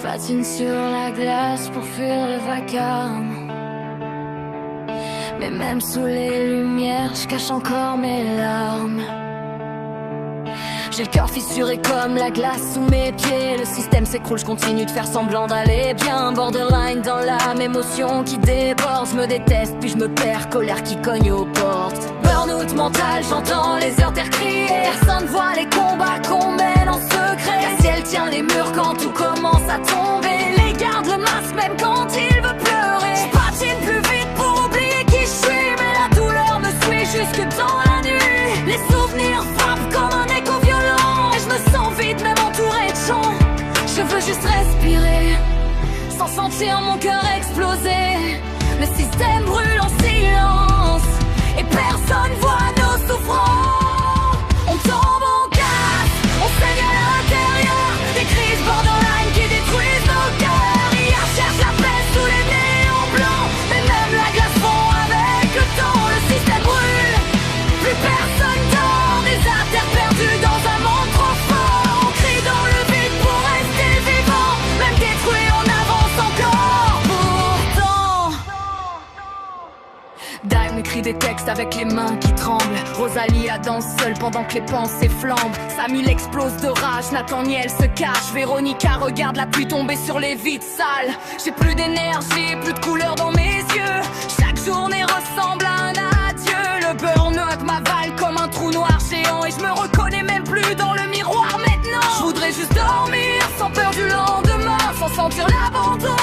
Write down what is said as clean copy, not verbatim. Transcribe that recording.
patine sur la glace pour fuir le vacarme. Mais même sous les lumières, je cache encore mes larmes. J'ai le cœur fissuré comme la glace sous mes pieds. Le système s'écroule, je continue de faire semblant d'aller bien. Borderline dans l'âme, émotion qui déborde. Je me déteste, puis je me perds, colère qui cogne aux portes. Burn-out mental, j'entends les heures terre crier. Personne voit les combats qu'on mène en secret. La ciel tient les murs quand tout commence à tomber. Les gardes le masque même quand il veut pleurer. Je patine plus vite pour oublier qui je suis, mais la douleur me suit jusque dans la nuit. Les souvenirs frappent comme un écho violent, et je me sens vide même entouré de chants. Je veux juste respirer, sans sentir mon cœur exploser. Le système brûle en silence, et personne voit nos souffrances. On tombe, on casse, on saigne à l'intérieur. Des crises borderline qui détruisent nos cœurs. Hier cherche la paix sous les néons blancs, mais même la glace fond avec le temps. Le système brûle, plus personne dort. Des artères perdues dans un monde trop fort. On crie dans le vide pour rester vivant. Même détruit, on avance encore. Pourtant Dime écrit des textes avec les mains qui tremblent. Rosalia danse seule pendant que les pensées flambent. Samuel explose de rage, Nathaniel se cache. Véronica regarde la pluie tomber sur les vitres sales. J'ai plus d'énergie, plus de couleur dans mes yeux. Chaque journée ressemble à un adieu. Le burn-out m'avale comme un trou noir géant, et je me reconnais même plus dans le miroir maintenant. Je voudrais juste dormir sans peur du lendemain, sans sentir l'abandon.